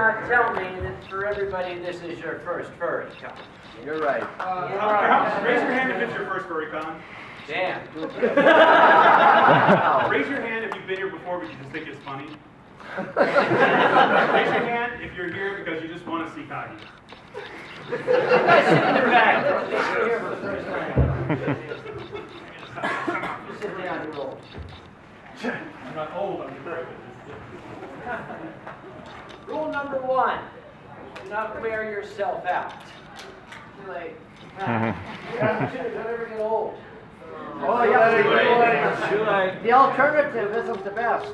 not tell me that for everybody this is your first furry con. You're right. Raise your hand if it's your first furry con. Damn. Raise your hand if you've been here before but you just think it's funny. Raise your hand if you're here because you just want to see Kage. You guys sit in the back. You're here for the first time. You sit down and roll. I'm not old, I'm decrepit. Rule number 1, do not wear yourself out. Too late. Don't ever get old. Oh, yeah. The alternative isn't the best.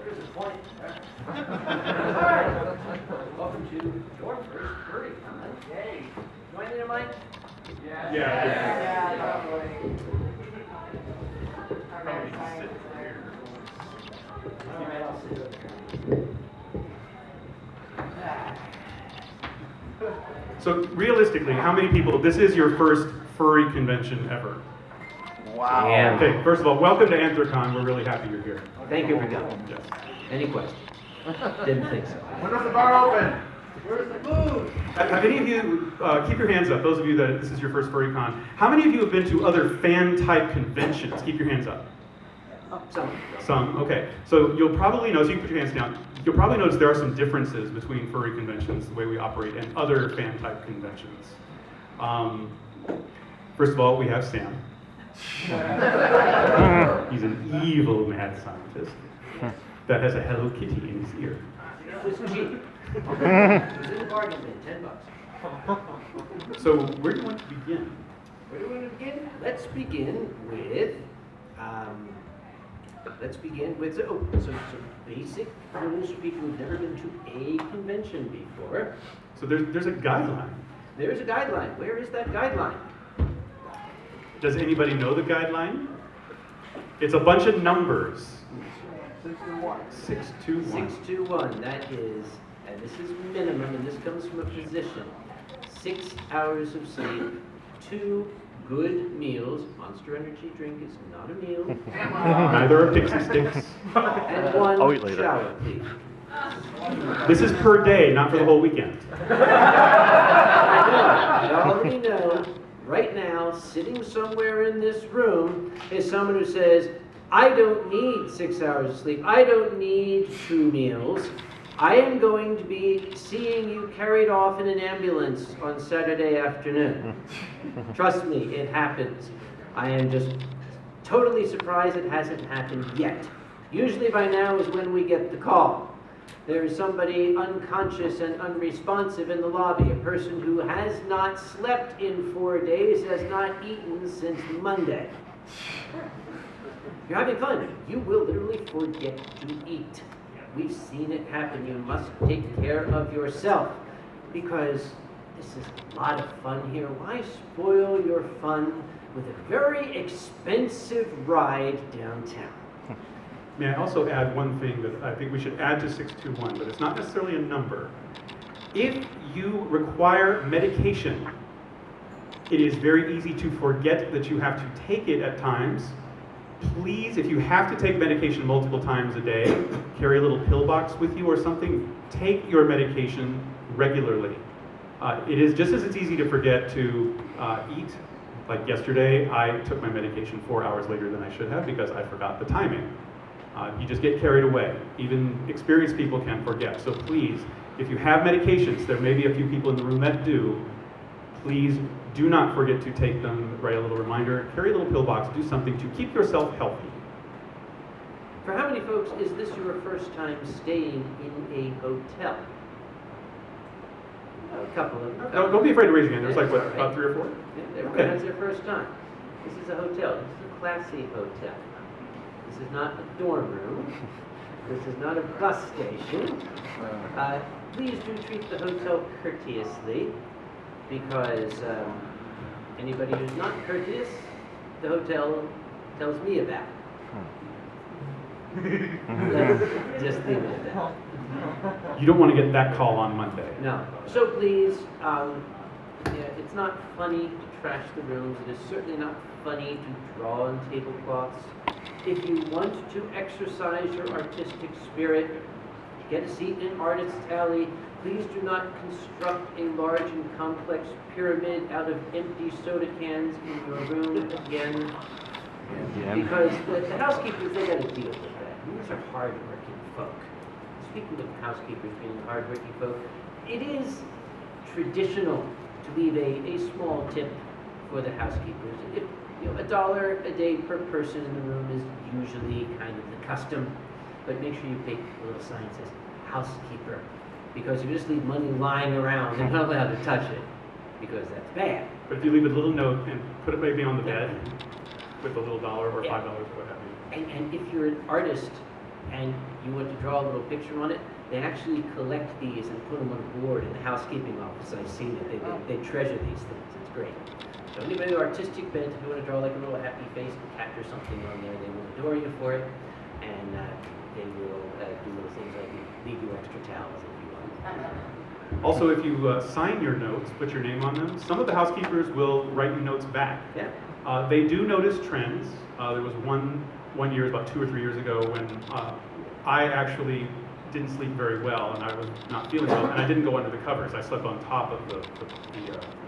Here's the point. Alright. Welcome to your first furry con. Yay. Join in, Mike? Yeah. Yeah, probably. Alright, I'll sit over here. So realistically, how many people, this is your first furry convention ever? Wow. Yeah. Okay, first of all, welcome to Anthrocon. We're really happy you're here. Thank you for coming. Yes. Any questions? Didn't think so. When was the bar open? Where's the food? Have any of you, keep your hands up, those of you that this is your first furry con, how many of you have been to other fan-type conventions? Keep your hands up. Some, okay. So you'll probably notice, you can put your hands down, you'll probably notice there are some differences between furry conventions, the way we operate, and other fan-type conventions. First of all, we have Sam. He's an evil mad scientist that has a Hello Kitty in his ear. It was cheap. It was in the bargain bin, $10. So where do you want to begin? Where do we want to begin? Let's begin with, some basic rules for people who've never been to a convention before. So there's a guideline. There's a guideline. Where is that guideline? Does anybody know the guideline? It's a bunch of numbers. 621. 621. 621, that is, and this is minimum, and this comes from a physician, 6 hours of sleep, 2 good meals. Monster Energy drink is not a meal. Neither are pixie sticks. And 1 I'll eat later. shower, please. This is per day, not for the whole weekend. I already know, right now, sitting somewhere in this room, is someone who says, I don't need 6 hours of sleep. I don't need 2 meals. I am going to be seeing you carried off in an ambulance on Saturday afternoon. Trust me, it happens. I am just totally surprised it hasn't happened yet. Usually by now is when we get the call. There is somebody unconscious and unresponsive in the lobby, a person who has not slept in 4 days, has not eaten since Monday. You're having fun. You will literally forget to eat. We've seen it happen. You must take care of yourself because this is a lot of fun here. Why spoil your fun with a very expensive ride downtown? May I also add one thing that I think we should add to 621, but it's not necessarily a number. If you require medication, it is very easy to forget that you have to take it at times. Please, if you have to take medication multiple times a day, carry a little pill box with you or something. Take your medication regularly. It is just as it's easy to forget to eat. Like yesterday, I took my medication 4 hours later than I should have because I forgot the timing. You just get carried away. Even experienced people can forget. So please, if you have medications, there may be a few people in the room that do, please do not forget to take them, write a little reminder, carry a little pill box, do something to keep yourself healthy. For how many folks is this your first time staying in a hotel? A couple of them. Don't be afraid to raise your hand. There's like, what, Right. about 3 or 4? Yeah, everybody has their first time. This is a hotel. This is a classy hotel. This is not a dorm room. This is not a bus station. Please do treat the hotel courteously because anybody who's not courteous, the hotel tells me about. Let's just leave it at that. You don't want to get that call on Monday. No. So please, it's not funny to trash the rooms. It is certainly not funny to draw on tablecloths. If you want to exercise your artistic spirit, get a seat in artist's alley. Please do not construct a large and complex pyramid out of empty soda cans in your room again. Because the housekeepers, they got to deal with that. These are hard-working folk. Speaking of housekeepers being hard-working folk, it is traditional to leave a small tip for the housekeepers. If, $1 a day per person in the room is usually kind of the custom, but make sure you take a little sign that says housekeeper, because if you just leave money lying around, they're not allowed to touch it, because that's bad. But if you leave a little note and put it maybe on the bed with a little $1 or $5 Yeah. or what have you. And if you're an artist and you want to draw a little picture on it, they actually collect these and put them on a board in the housekeeping office. I've seen it. They treasure these things. It's great. So anybody with artistic bent, if you want to draw like a little happy face, cat or something on there, they will adore you for it. And they will do little things like leave you extra towels if you want. Also, if you sign your notes, put your name on them, some of the housekeepers will write you notes back. Yeah. They do notice trends. There was one year, about 2 or 3 years ago, when I actually didn't sleep very well, and I was not feeling well, and I didn't go under the covers. I slept on top of the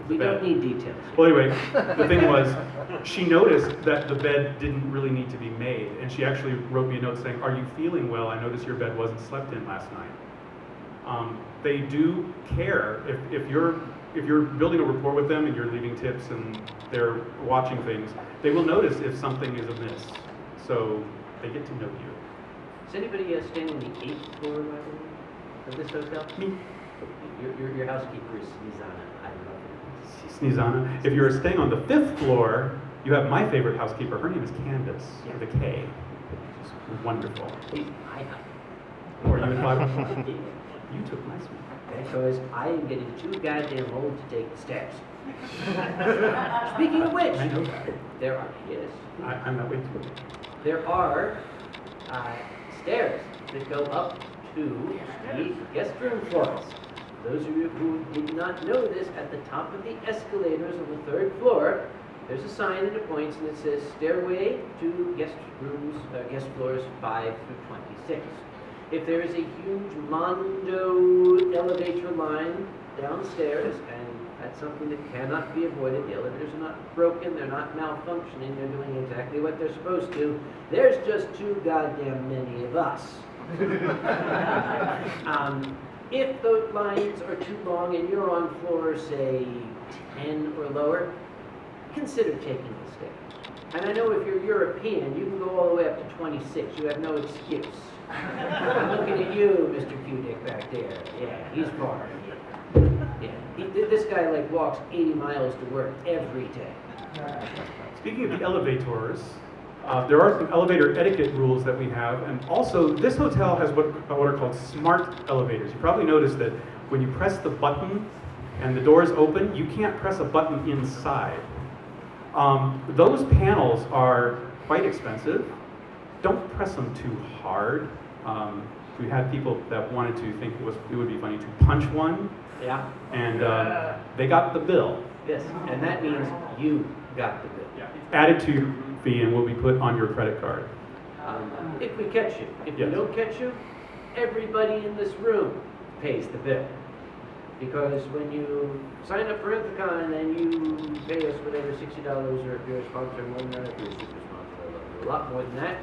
We bed. don't need details. Well, anyway, the thing was, she noticed that the bed didn't really need to be made, and she actually wrote me a note saying, "Are you feeling well? I noticed your bed wasn't slept in last night." They do care if you're building a rapport with them and you're leaving tips and they're watching things. They will notice if something is amiss, so they get to know you. Is anybody staying on the 8th floor, by the way, of this hotel? Me. Your housekeeper is Snezana. I love her. Snezana. If you're staying on the 5th floor, you have my favorite housekeeper. Her name is Candace, with a K. She's wonderful. Please, I Or you and Bob? You took my suite. because I am getting too goddamn old to take the steps. Speaking of which, I know that. there are, yes, I'm not way too old. there are stairs that go up to the guest room floors. Those of you who did not know this, at the top of the escalators on the 3rd floor, there's a sign that points and it says stairway to guest rooms, guest floors 5 through 26. If there is a huge Mondo elevator line downstairs, and that's something that cannot be avoided, the elevators are not broken, they're not malfunctioning, they're doing exactly what they're supposed to, there's just too goddamn many of us. If those lines are too long and you're on floor, say, 10 or lower, consider taking the stairs. And I know if you're European, you can go all the way up to 26. You have no excuse. I'm looking at you, Mr. Q-Dick back there. Yeah, he's far. Yeah, this guy like walks 80 miles to work every day. Speaking of the elevators, there are some elevator etiquette rules that we have, and also this hotel has what are called smart elevators. You probably noticed that when you press the button and the doors open, you can't press a button inside. Those panels are quite expensive. Don't press them too hard. We had people that wanted to think it would be funny to punch one, Yeah. and they got the bill. Yes, and that means you got the bill. Added to your fee and will be put on your credit card. If we catch you. If we Yes. don't catch you, everybody in this room pays the bill. Because when you sign up for Anthrocon and you pay us whatever, $60, or if you're a sponsor more than that, if you're a super sponsor, I love you a lot more than that.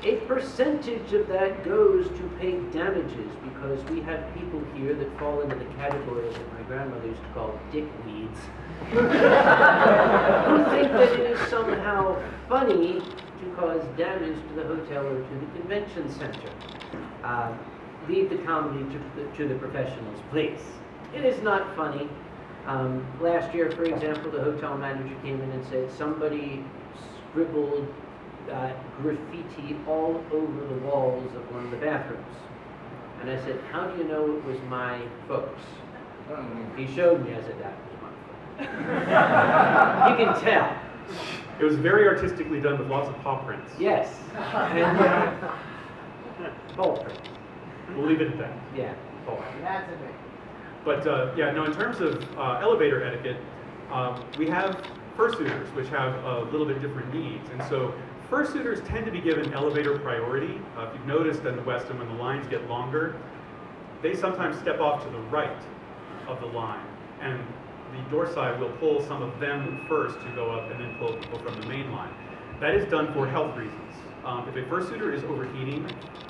A percentage of that goes to pay damages, because we have people here that fall into the category that my grandmother used to call dickweeds, who think that it is somehow funny to cause damage to the hotel or to the convention center. Leave the comedy to the professionals, please. It is not funny. Last year, for example, the hotel manager came in and said somebody scribbled graffiti all over the walls of one of the bathrooms. And I said, how do you know it was my folks? He showed me. I said, that was my folks. You can tell. It was very artistically done with lots of paw prints. Yes. And ball prints. We'll leave it at that. Yeah. Paw print. That's a big. But yeah, no, in terms of elevator etiquette, we have fursuiters, which have a little bit different needs. And so Fursuiters tend to be given elevator priority. If you've noticed in the West, and when the lines get longer, they sometimes step off to the right of the line, and the door side will pull some of them first to go up and then pull people from the main line. That is done for health reasons. If a fursuiter is overheating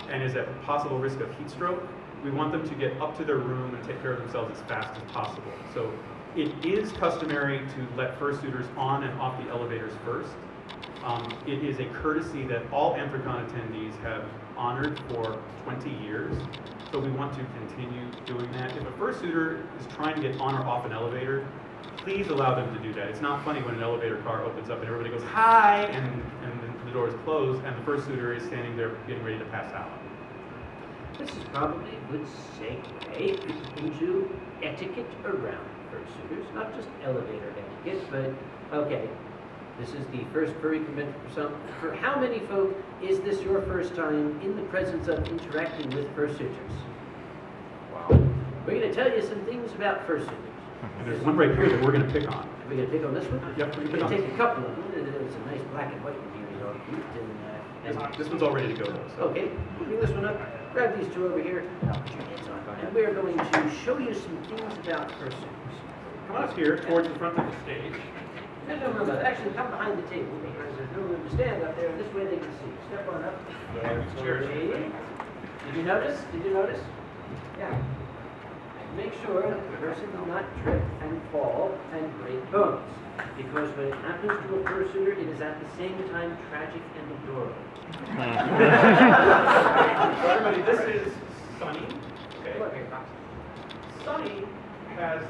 and is at possible risk of heat stroke, we want them to get up to their room and take care of themselves as fast as possible. So it is customary to let fursuiters on and off the elevators first. It is a courtesy that all Anthrocon attendees have honored for 20 years. So we want to continue doing that. If a fursuiter is trying to get on or off an elevator, please allow them to do that. It's not funny when an elevator car opens up and everybody goes, hi, and the doors close and the fursuiter is standing there getting ready to pass out. This is probably a good segue into etiquette around fursuiters, not just elevator etiquette, but okay. This is the first furry convention for some. For how many folk is this your first time in the presence of interacting with fursuiters? Wow. We're going to tell you some things about fursuiters. And there's one right here that we're going to pick on. Are we going to pick on this one? Yep, We're we going can to pick take a couple of them. There's a nice black and white one here. It's all cute. And This one's all ready to go though. So. okay, bring this one up. Grab these two over here. Put your heads on. And we're going to show you some things about fursuiters. Come on up here towards the front of the stage. There's no room up. Actually, come behind the table because there's no room to stand up there. This way they can see. Step on up. Cheers. Okay. Did you notice? Did you notice? Yeah. And make sure that the person will not trip and fall and break bones. Because when it happens to a fursuiter, it is at the same time tragic and adorable. So everybody, this is Sunny. Okay. Sunny has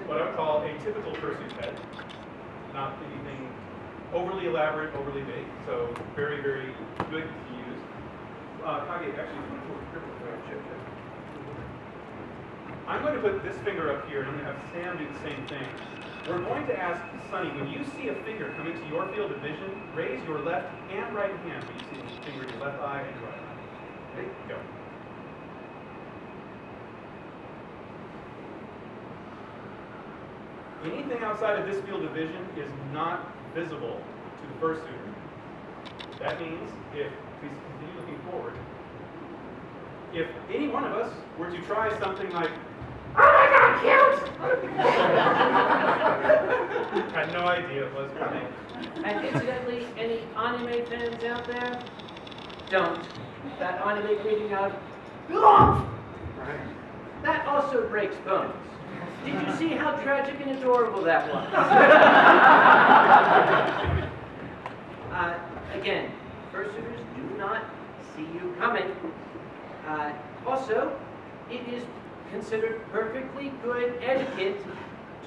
what I would call a typical fursuit head. Not anything overly elaborate, overly big, so very, very good to use. Kage, actually, I'm going to put this finger up here, and I'm going to have Sam do the same thing. We're going to ask Sunny, when you see a finger come into your field of vision, raise your left and right hand when you see the finger in your left eye and your right eye. Okay, go. Anything outside of this field of vision is not visible to the fursuiter. That means, if we continue looking forward, if any one of us were to try something like, oh my God, cute! Had no idea it was coming. And incidentally, any anime fans out there? Don't. That anime greeting of, that also breaks bones. Did you see how tragic and adorable that was? Again, fursuiters do not see you coming. Also, it is considered perfectly good etiquette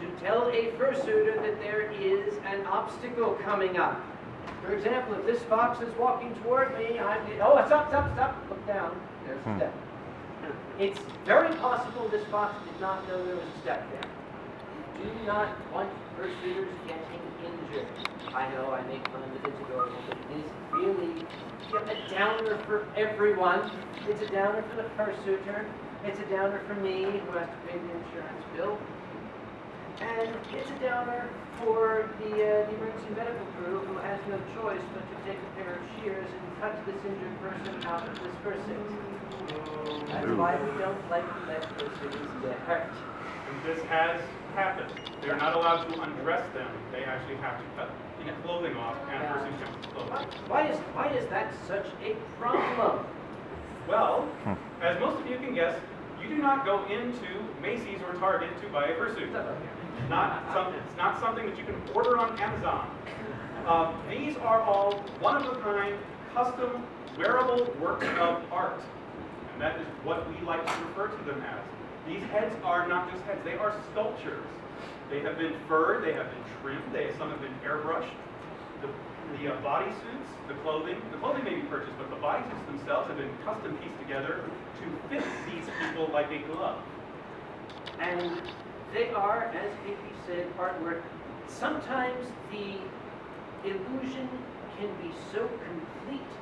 to tell a fursuiter that there is an obstacle coming up. For example, if this fox is walking toward me, oh, stop, look down, there's a step. It's very possible this fox did not know there was a step there. Do not want fursuiters getting injured. I know I make fun of it, it's adorable, but it is really a downer for everyone. It's a downer for the fursuiter. It's a downer for me, who has to pay the insurance bill. And it's a downer for the emergency medical crew, who has no choice but to take a pair of shears and cut this injured person out of this fursuit. That's why we don't like to let fursuiters get hurt. And this has happened. They're not allowed to undress them. They actually have to cut clothing off and fursuit comes clothing. Why is that such a problem? Well, as most of you can guess, you do not go into Macy's or Target to buy a fursuit. It's not something that you can order on Amazon. These are all one-of-a-kind, custom, wearable works of art. And that is what we like to refer to them as. These heads are not just heads, they are sculptures. They have been furred, they have been trimmed, some have been airbrushed. The bodysuits, the clothing may be purchased, but the bodysuits themselves have been custom pieced together to fit these people like a glove. And they are, as Kage said, artwork. Sometimes the illusion can be so complete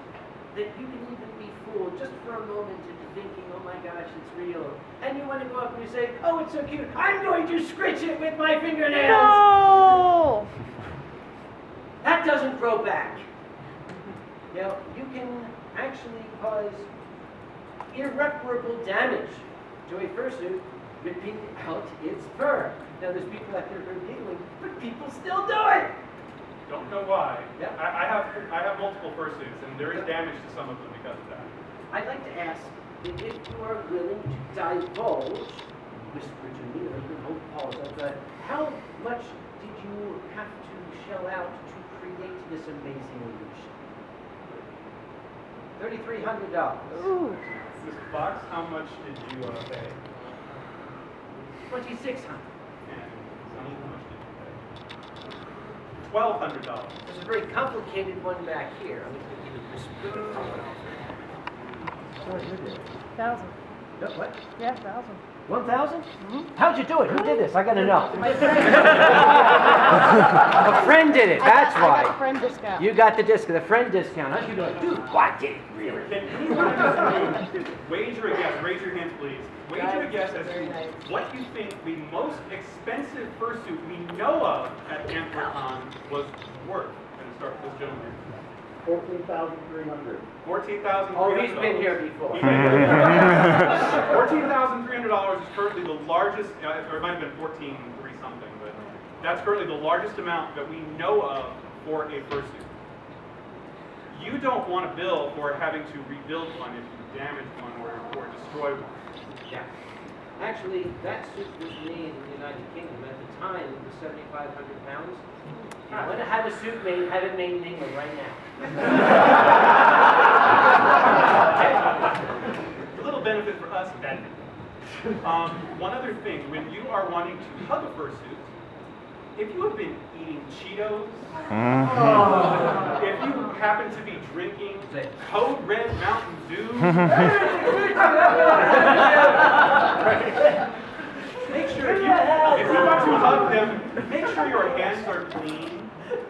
that you can even be fooled just for a moment into thinking, oh my gosh, it's real. And you want to go up and you say, oh, it's so cute, I'm going to scratch it with my fingernails. No! That doesn't grow back. Now, you can actually cause irreparable damage to a fursuit ripping out its fur. Now, there's people out there who are giggling, but people still do it. Don't know why. Yeah. I have multiple fursuits, and there is damage to some of them because of that. I'd like to ask that if you are willing to divulge, whisper to me, or you can hold pause, how much did you have to shell out to create this amazing illusion? $3,300. Ooh. This box, how much did you pay? $2,600. And Sonny, how much did you pay? $1,200. There's a very complicated one back here. I'm going to give you this. Thousand. What? Yeah, 1,000. 1,000? How'd you do it? Who did this? I gotta know. My friend. A friend did it. That's I got a why. friend discount. You got the disc, the friend discount. How'd you do it? Dude, what did it really? Can anyone just wager a guess? Raise your hands, please. Wager a guess as to what you think the most expensive fursuit we know of at Anthrocon was worth. I'm going to start with this gentleman. $14,300. $14,300. Oh, he's been here before. $14,300 is currently the largest, or it might have been 14.3 something, but that's currently the largest amount that we know of for a fursuit. You don't want to bill for having to rebuild one if you damage one or destroy one. Yeah. Actually, that suit was made in the United Kingdom. At the time, it was 7,500 pounds. If you want to have a suit made, have it made in England right now. A little benefit for us, then. One other thing, when you are wanting to hug a fursuit, if you have been eating Cheetos, if you happen to be drinking Code Red Mountain Dew, make sure if you want to hug them, make sure your hands are clean.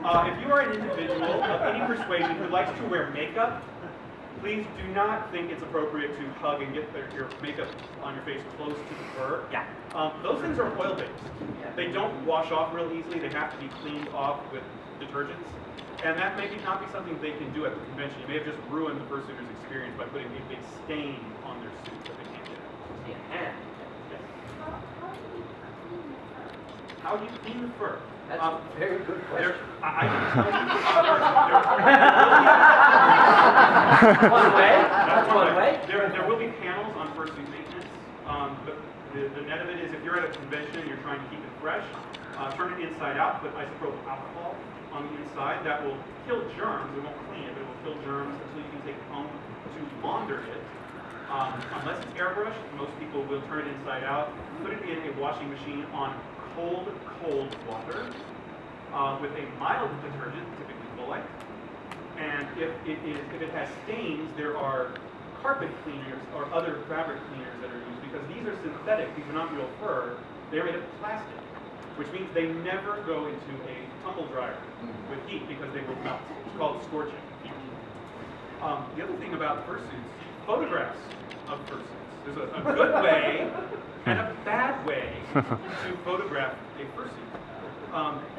If you are an individual of any persuasion who likes to wear makeup, please do not think it's appropriate to hug and get your makeup on your face close to the fur. Yeah. Those things are oil-based. They don't wash off real easily. They have to be cleaned off with detergents. And that may not be something they can do at the convention. You may have just ruined the fursuiter's experience by putting a big stain on their suit that they can't get out. Yeah. Yes. How do you clean the fur? That's a very good question. I can tell you. One way. That's one way. There will be panels on fursuit maintenance. But the net of it is if you're at a convention and you're trying to keep it fresh, turn it inside out, put isopropyl alcohol on the inside. That will kill germs. It won't clean it, but it will kill germs until you can take it home to launder it. Unless it's airbrushed, most people will turn it inside out, put it in a washing machine on cold water with a mild detergent, typically Bullock. And if it has stains, there are carpet cleaners or other fabric cleaners that are used because these are synthetic. These are not real fur. They're made of plastic, which means they never go into a tumble dryer with heat because they will melt. It's called scorching heat. The other thing about fursuits, photographs of fursuits. There's a good way and a bad way to photograph a fursuit.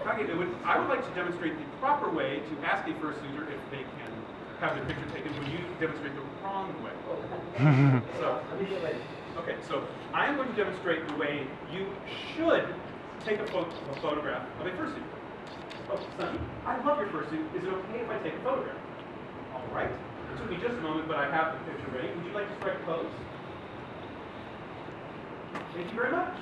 Kage, I would like to demonstrate the proper way to ask a fursuiter if they can have their picture taken when you demonstrate the wrong way. So I am going to demonstrate the way you should take a photograph of a fursuit. Oh, Sonny, I love your fursuit. Is it okay if I take a photograph? All right. It took me just a moment, but I have the picture ready. Would you like to strike a pose? Thank you very much.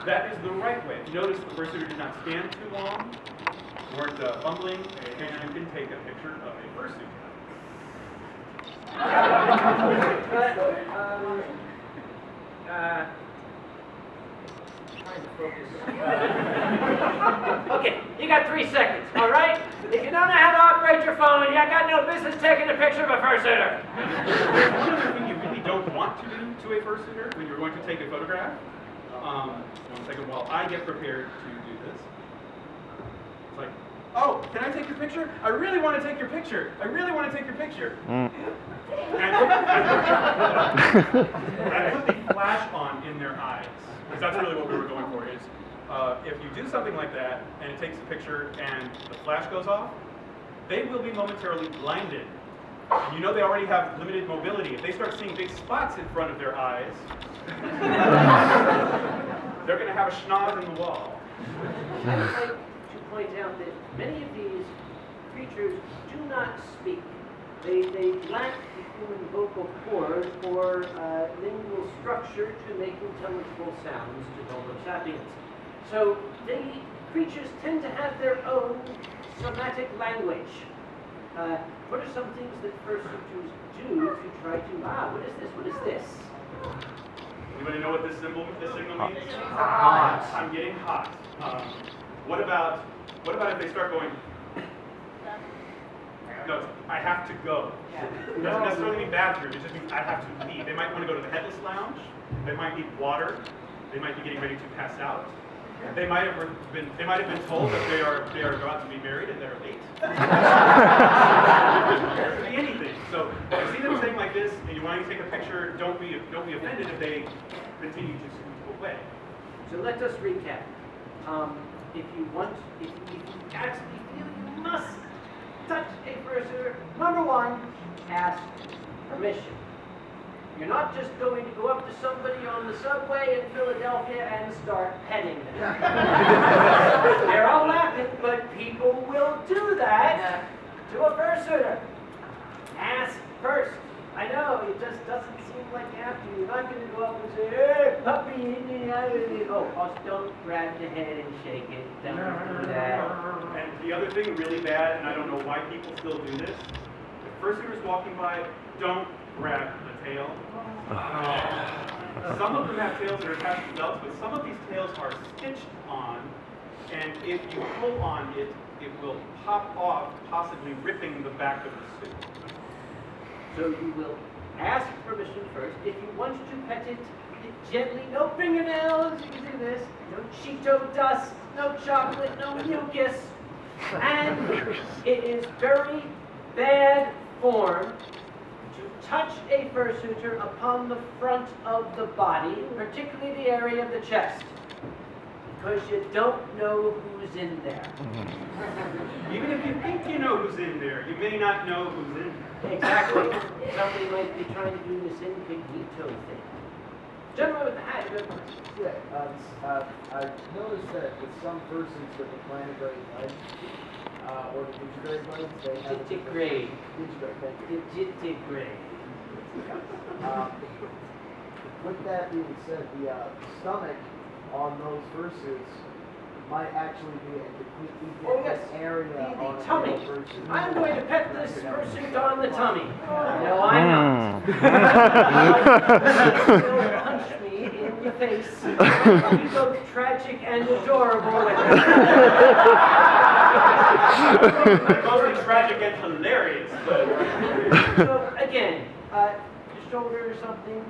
That is the right way. Notice the fursuiter did not stand too long, weren't fumbling, and you can take a picture of a fursuit. Trying to focus. Okay, you got 3 seconds, all right? If you don't know how to operate your phone, you got no business taking a picture of a fursuiter. One other thing you really don't want to do to a fursuiter when you're going to take a photograph, one second while I get prepared to do this. It's like, oh, can I take your picture? I really want to take your picture. I really want to take your picture. And put the flash on in their eyes. Because that's really what we were going for is, if you do something like that, and it takes a picture, and the flash goes off, they will be momentarily blinded And you know they already have limited mobility. If they start seeing big spots in front of their eyes, they're going to have a schnoz in the wall. I'd like to point out that many of these creatures do not speak. They lack the human vocal cord or lingual structure to make intelligible sounds to Homo sapiens. So creatures tend to have their own somatic language. What are some things that fursuiters do to try to, what is this? What is this? Anybody know what this signal means? Hot. I'm getting hot. What about if they start going? No, I have to go. It doesn't necessarily mean bathroom. It just means I have to leave. They might want to go to the headless lounge. They might need water. They might be getting ready to pass out. They might have been told that they are about to be married and they're late. It could be anything. So if you see them saying like this and you want to take a picture, don't be offended if they continue to scoot away. So let us recap. If you actually feel you must touch a fursuiter, number one, ask permission. You're not just going to go up to somebody on the subway in Philadelphia and start petting them. They're all laughing, but people will do that to a fursuiter. Ask first. I know, it just doesn't seem like you have to. You're not going to go up and say, hey, puppy, also don't grab the head and shake it. Don't do that. And the other thing really bad, and I don't know why people still do this, if fursuiters walking by, don't grab the tail. Some of them have tails that are attached to belts, but some of these tails are stitched on, and if you pull on it, it will pop off, possibly ripping the back of the suit. So you will ask permission first. If you want to pet it, gently, no fingernails, you can do this, no Cheeto dust, no chocolate, no mucus. And it is very bad form to touch a fursuiter upon the front of the body, particularly the area of the chest, because you don't know who's in there. Even if you think you know who's in there, you may not know who's in there. Exactly. Somebody might be trying to do this incognito thing. Gentleman with the hat, you have a question. Yeah, I've noticed that with some fursuits with the planetary legs, or the digigrade legs, they have Digigrade. Digigrade. With that being said, the stomach on those fursuits might actually be a completely different area on The a tummy. male fursuit. I'm going to pet this fursuit on the tummy. No, I'm not. He'll punch me in the face. He's both tragic and adorable with it. Mostly tragic and hilarious, but... So again, your shoulder or something,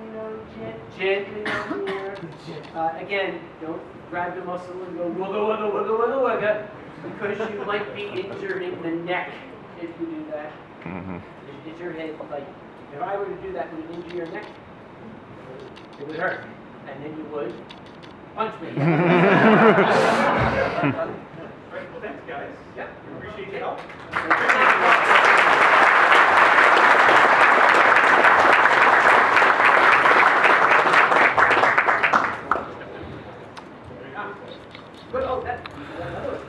gently on here. Again, don't grab the muscle and go wugga, wugga, wugga, wugga, wugga, because you might be injuring the neck if you do that. Is your head like, if I were to do that, would it injure your neck? It would hurt, and then you would punch me. Right, well, thanks, guys. Yep. We appreciate your help. But another one.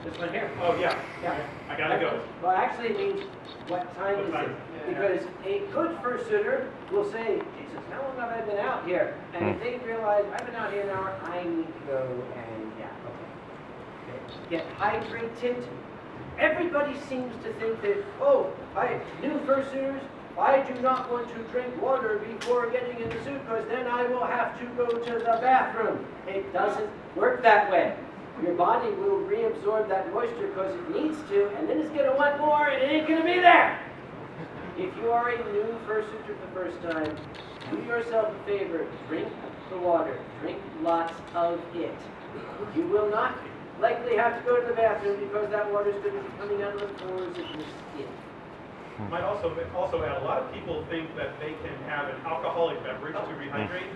This one here. Oh, yeah. Yeah. I gotta go. Well, actually it means what time What is time? it? Because a good fursuiter will say, Jesus, how long have I been out here? And if they realize I've been out here an hour, I need to go and okay. Get hydrated. Everybody seems to think that, new fursuiters, I do not want to drink water before getting in the suit because then I will have to go to the bathroom. It doesn't work that way. Your body will reabsorb that moisture because it needs to, and then it's going to want more, and it ain't going to be there. If you are a new fursuiter for the first time, do yourself a favor, drink the water. Drink lots of it. You will not likely have to go to the bathroom because that water is going to be coming out of the pores of your skin. Might also add, a lot of people think that they can have an alcoholic beverage to rehydrate.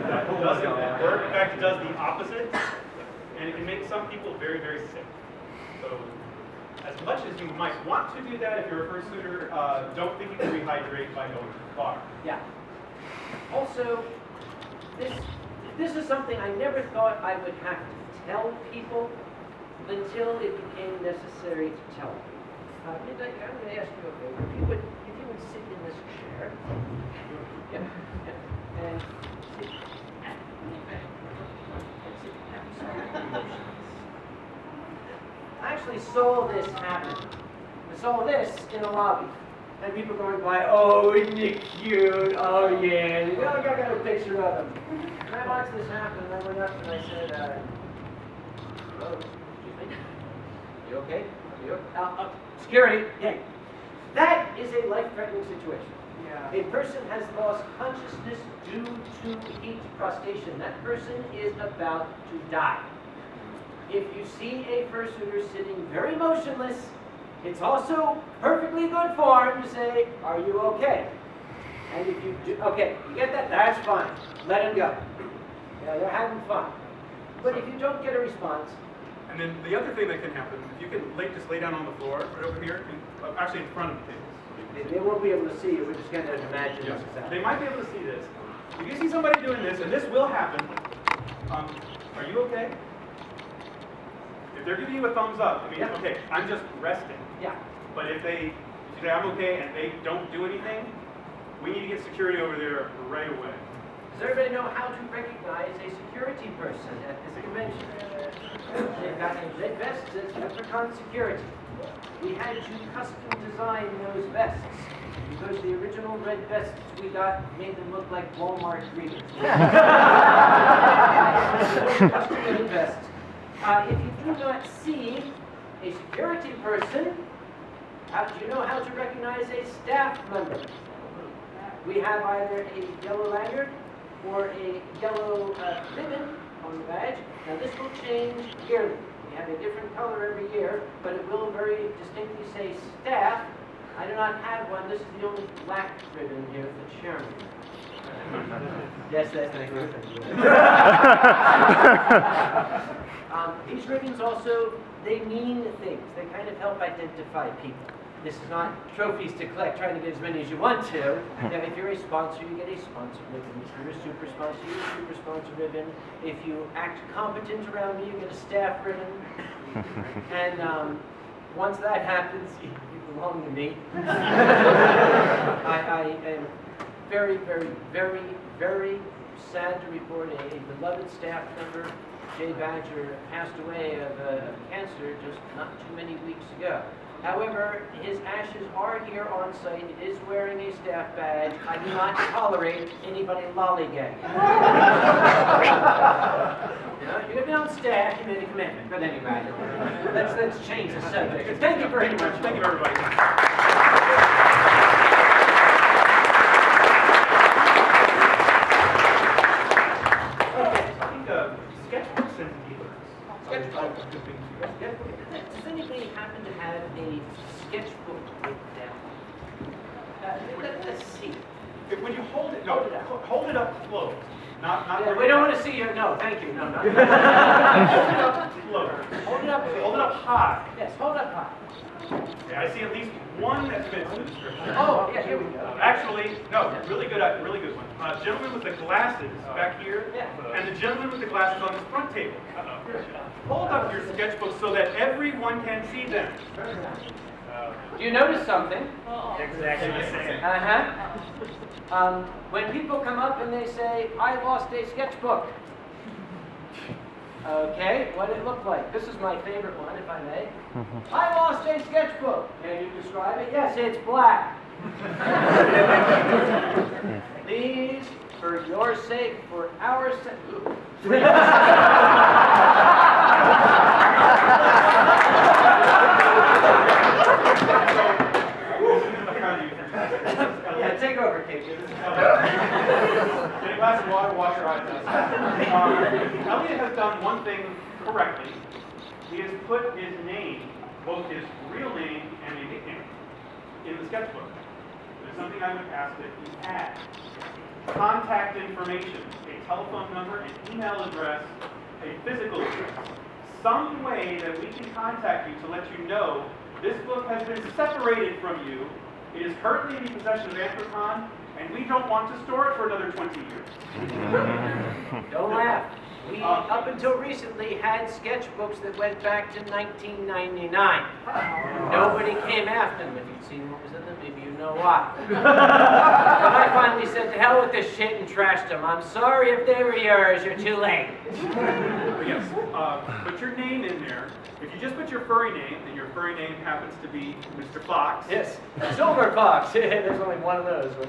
That doesn't work. In fact, it does the opposite, and it can make some people very, very sick. So as much as you might want to do that if you're a fursuiter, don't think you can rehydrate by going to the bar. Yeah. Also, this is something I never thought I would have to tell people until it became necessary to tell them. Midnight, I'm going to ask you a favor. If you would sit in this chair. Yeah. And sit at the back. And sit absolutely motionless. I actually saw this happen. I saw this in the lobby. And people going by, oh, isn't it cute? Oh, yeah. I got a picture of him. And I watched this happen, and I went up and I said, hello, excuse me. You okay? You okay? Security, yeah. That is a life-threatening situation. Yeah. A person has lost consciousness due to heat prostration. That person is about to die. If you see a fursuiter sitting very motionless, it's also perfectly good form to say, are you okay? And if you do, okay, you get that? That's fine. Let him go. They're having fun. But if you don't get a response, And then the other thing that can happen, if you can just lay down on the floor right over here, actually in front of the table. they won't be able to see it. We're just going to imagine Yes. this is They happening. might be able to see this. If you see somebody doing this, and this will happen, are you okay? If they're giving you a thumbs up, I mean, Yeah. okay, I'm just resting. Yeah. But if they say I'm okay and they don't do anything, we need to get security over there right away. Does everybody know how to recognize a security person at this convention? They've got a red vest that says Anthrocon Security. We had to custom design those vests because the original red vests we got made them look like Walmart greetings. Custom made vests. If you do not see a security person, do you know how to recognize a staff member? We have either a yellow lanyard or a yellow ribbon on the badge. Now this will change yearly. We have a different color every year, but it will very distinctly say staff. I do not have one. This is the only black ribbon here for chairman. Yes, that's nice. These ribbons also, they mean things. They kind of help identify people. This is not trophies to collect, trying to get as many as you want to. Now, if you're a sponsor, you get a sponsor ribbon. If you're a super sponsor, you get a super sponsor ribbon. If you act competent around me, you get a staff ribbon. And once that happens, you belong to me. I am very, very, very, very sad to report a beloved staff member, Jay Badger, passed away of cancer just not too many weeks ago. However, his ashes are here on site. It is wearing a staff badge. I do not tolerate anybody lollygagging. You're going to be on staff, you made a commitment. But anyway, let's change the subject. Thank you very much. Thank you, everybody. Sketchbooks and dealers. Sketchbook. Does anybody happen to have a sketchbook written down? Let's see. When you hold it, no, hold it up close. Not Yeah, we don't want to see your, no, thank you, no, no. Hold it up close. Hold it up. Hold it up high. Yes, hold up high. Yeah, I see at least one that fits the description. Oh, yeah, here we go. Actually, no, really good one. Gentleman with the glasses back here, Yeah. and the gentleman with the glasses on this front table. Hold up your sketchbook so that everyone can see them. Do you notice something? Exactly the same. When people come up and they say, I lost a sketchbook. Okay, what did it look like? This is my favorite one, if I may. I lost a sketchbook. Can you describe it? Yes, it's black. Please, for your sake, for our sake. Yeah, take over, Kage. Get a glass of water, wash your eyes out. Elliot has done one thing correctly. He has put his name, both his real name and a nickname, in the sketchbook. There's something I would ask that he add. Contact information, a telephone number, an email address, a physical address. Some way that we can contact you to let you know This book has been separated from you. It is currently in the possession of Anthrocon, and we don't want to store it for another 20 years. Don't laugh. We, up until recently, had sketchbooks that went back to 1999. Nobody came after them. If you'd seen what was in them, maybe you know why. And I finally said, to hell with this shit, and trashed them. I'm sorry if they were yours. You're too late. But yes, put your name in there. If you just put your furry name, and your furry name happens to be Mr. Fox. Yes, Silver Fox. There's only one of those. Put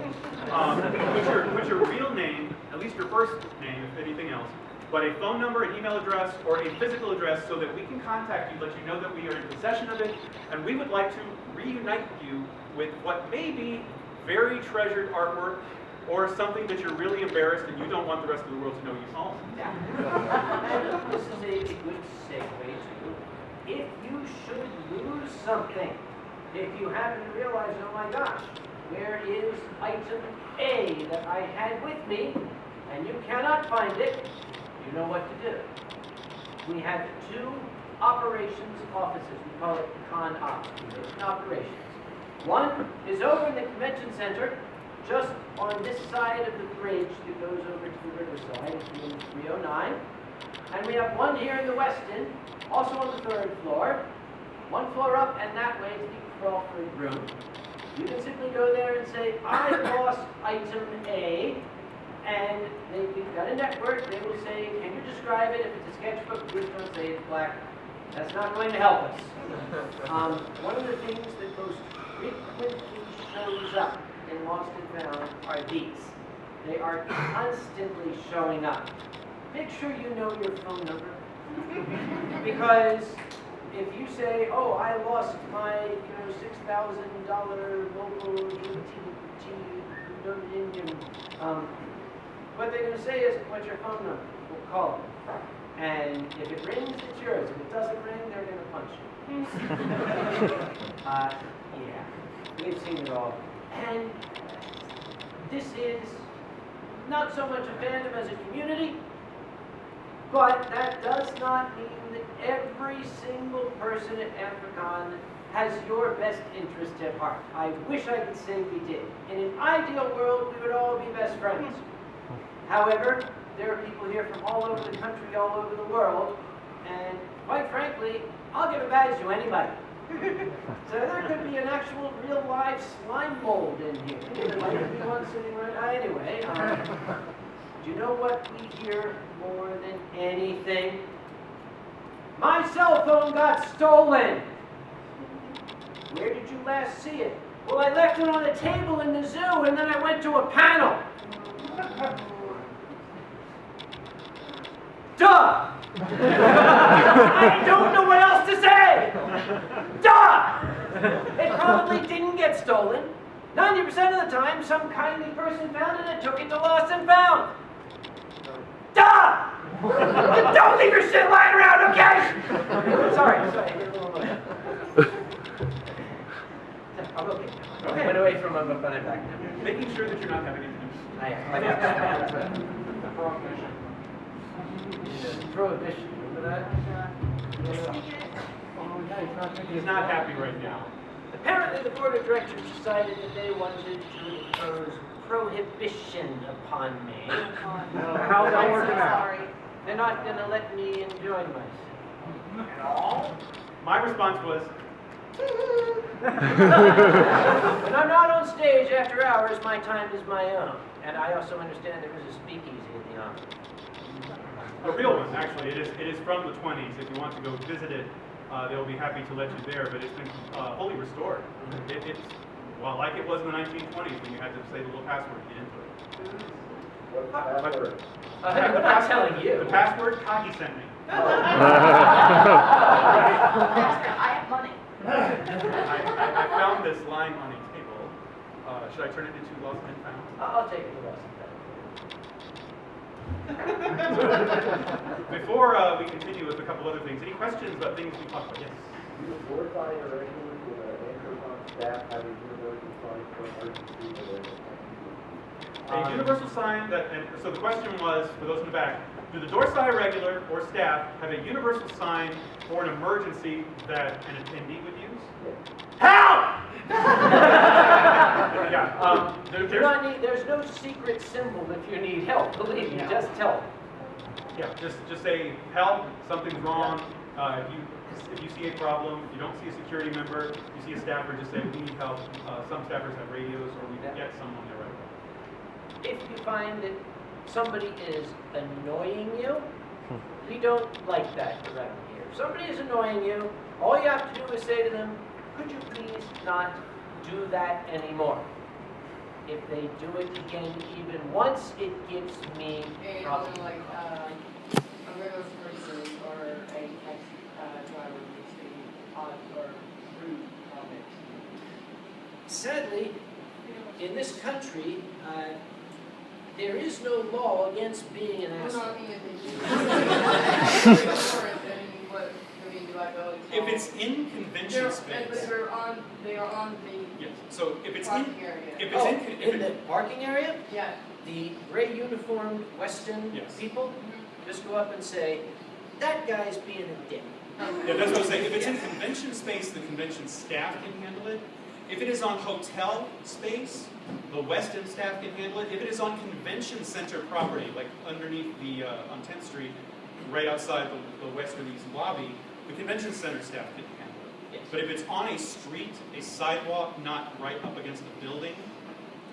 your real name, at least your first name, if anything else, but a phone number, an email address, or a physical address so that we can contact you, let you know that we are in possession of it, and we would like to reunite you with what may be very treasured artwork or something that you're really embarrassed and you don't want the rest of the world to know you own. This is a good segue to, if you should lose something, if you happen to realize, oh my gosh, where is item A that I had with me, and you cannot find it, you know what to do. We have two operations offices. We call it con op, operations. One is over in the convention center, just on this side of the bridge that goes over to the riverside, in 309. And we have one here in the West End, also on the 3rd floor. One floor up, and that way is the Crawford room. You can simply go there and say, I lost item A, and we've got a network. They will say, can you describe it? If it's a sketchbook, please don't say it's black. That's not going to help us. One of the things that most frequently shows up in Lost and Found are these. They are constantly showing up. Make sure you know your phone number. Because if you say, oh, I lost my $6,000 local what they're going to say is, what's your phone number? We'll call it. And if it rings, it's yours. If it doesn't ring, they're going to punch you. Yeah, we've seen it all. And this is not so much a fandom as a community, but that does not mean that every single person at Anthrocon has your best interest at heart. I wish I could say we did. In an ideal world, we would all be best friends. However, there are people here from all over the country, all over the world, and quite frankly, I'll give a badge to anybody. So there could be an actual real live slime mold in here. There might be one sitting right anyway. Do you know what we hear more than anything? My cell phone got stolen. Where did you last see it? Well, I left it on a table in the zoo, and then I went to a panel. Duh! I don't know what else to say! Duh! It probably didn't get stolen. 90% of the time, some kindly person found it and took it to Lost and Found. Duh! Don't leave your shit lying around, okay? Sorry. I'm okay. Okay. Went away from him, but I'm back now. Making sure that you're not having anything. I am. Prohibition, remember that? He's not happy right now. Apparently, the board of directors decided that they wanted to impose prohibition upon me. How's that working out? They're not going to let me enjoy myself. At all? My response was, When I'm not on stage after hours, my time is my own. And I also understand there is a speakeasy at the office. a real one, actually. It is from the 20s. If you want to go visit it, they'll be happy to let you there, but it's been fully restored. It's well, like it was in the 1920s when you had to say the little password to get into it. What's the password? I'm not telling you. The password Kage sent me. I have money. I found this lying on a table. Should I turn it into Lost and Found? I'll take the rest of that. Before we continue with a couple other things, any questions about things we talked about? Yes. Do the board sign irregularly with an Anthrocon staff having universal sign for emergency or A universal sign that, and so the question was, for those in the back, do the Dorsi Irregular or staff have a universal sign for an emergency that an attendee would use? Help! Yeah, There's no secret symbol if you need help, believe me, just help. yeah, just say, help, something's wrong. If you see a problem, you don't see a security member, you see a staffer, just say, we need help. Some staffers have radios, or we can get someone there right away. If you find that somebody is annoying you, we don't like that around here. If somebody is annoying you, all you have to do is say to them, could you please not do that anymore? If they do it again even once, it gives me problems. Like a regular person or a taxi driver makes the odd or rude comments. Sadly, in this country, there is no law against being an No, asshole. I mean, If it's in convention But space, they are on the yes. So if it's in, parking area. if it's Oh, in, in the parking area, Yeah. the gray uniformed Western Yes. people just go up and say, that guy's being a dick. yeah, that's what I'm saying. If it's in convention space, the convention staff can handle it. If it is on hotel space, the Westin staff can handle it. If it is on convention center property, like underneath the on 10th Street, right outside the Western East lobby, the convention center staff can handle it. Yes. But if it's on a street, a sidewalk, not right up against a building,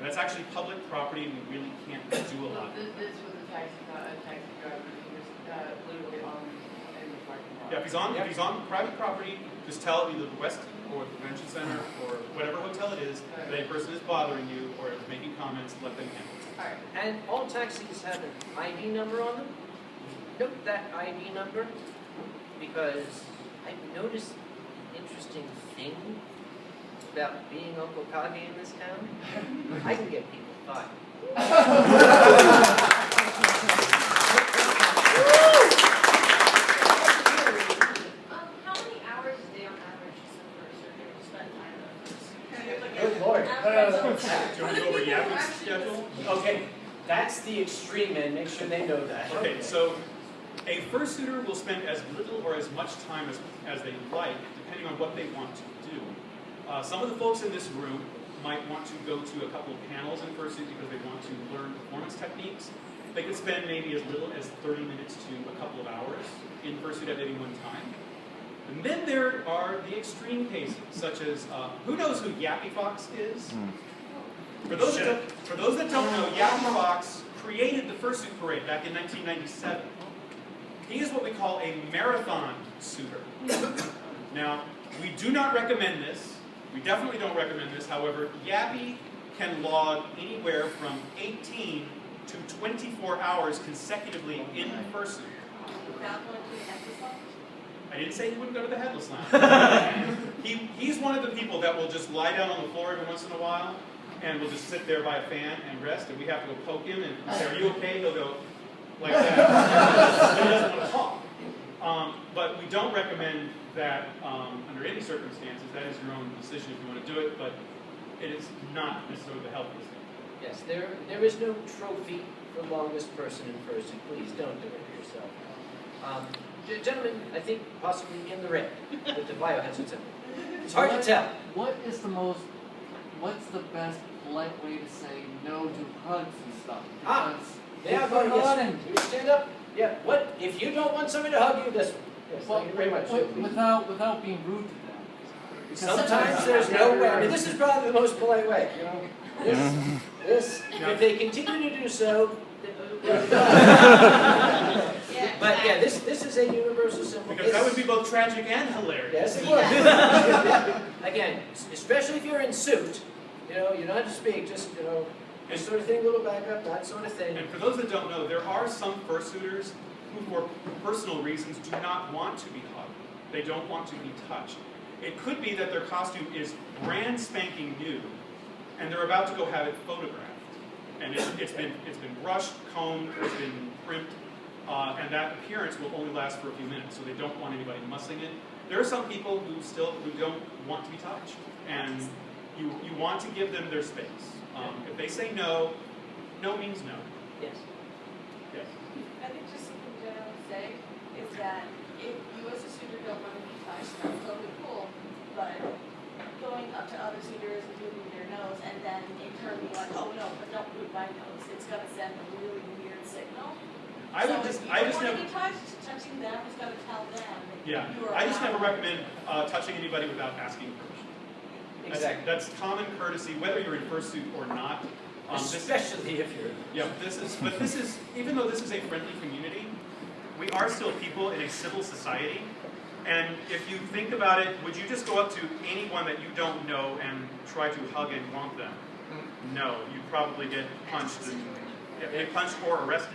that's actually public property, and we really can't do a lot. This was a taxi driver. He was literally on in the parking lot. Yeah, if he's on private property, just tell either the Westin or the convention center or whatever hotel it is that a person is bothering you or is making comments, let them handle it. All right. And all taxis have an ID number on them. Note that ID number, because I've noticed an interesting thing about being Uncle Kage in this town. I can get people fired. How many hours a day on average does a fursuiter spend time on this? Good Lord. Do you want to go over Yappy's schedule? Okay, that's the extreme end, make sure they know that. Okay, so a fursuiter will spend as little or as much time as they like, depending on what they want to do. Some of the folks in this room might want to go to a couple of panels in Fursuit because they want to learn performance techniques. They could spend maybe as little as 30 minutes to a couple of hours in Fursuit at any one time. And then there are the extreme cases, such as, who knows who Yappy Fox is? For those that don't know, Yappy Fox created the Fursuit Parade back in 1997. He is what we call a marathon suitor. Now, we do not recommend this. We definitely don't recommend this. However, Yappy can log anywhere from 18 to 24 hours consecutively in Fursuit. Without going to the exercise? I didn't say he wouldn't go to the headless lounge. He's one of the people that will just lie down on the floor every once in a while and will just sit there by a fan and rest, and we have to go poke him and say, are you okay? He'll go like that. He doesn't want to talk. But we don't recommend that under any circumstances. That is your own decision if you want to do it, but it is not necessarily the healthiest thing. Yes, there is no trophy for longest person in Fursuit. Please don't do it yourself. Gentlemen, I think possibly in the red with the biohazard symbol. It's hard to tell. What's the best polite way to say no to hugs and stuff? Yeah, Because go yes. You stand up. Yeah. What if you don't want somebody to hug you? This one. Yes, thank you very much. without being rude to them. Because Sometimes there's no way. I mean, this is probably the most polite way. You know, this. If they continue to do so. But yeah, this is a universal symbol. Because that would be both tragic and hilarious. Yes, it would. Again, especially if you're in suit, you know, you don't have to speak, just, you know, this sort of thing, little backup, that sort of thing. And for those that don't know, there are some fursuiters who, for personal reasons, do not want to be hugged. They don't want to be touched. It could be that their costume is brand spanking new, and they're about to go have it photographed. And it's been brushed, combed, it's been crimped, and that appearance will only last for a few minutes, so they don't want anybody mussing it. There are some people who don't want to be touched, and you want to give them their space. If they say no, no means no. Yes. Yes. I think just something general to say is that if you as a suitor don't want to be touched, that's totally cool, but going up to other suitors and moving their nose, and then in turn being like, oh no, but don't move my nose. It's gonna send a really weird signal. I So would just, if I you just want never, to be touching them is gonna tell them that yeah, you are I just never allowed. recommend touching anybody without asking permission. Exactly. That's common courtesy, whether you're in fursuit or not. Especially if you're. Yeah, but this is, even though this is a friendly community, we are still people in a civil society. And if you think about it, would you just go up to anyone that you don't know and try to hug and want them? No, you'd probably get punched or arrested.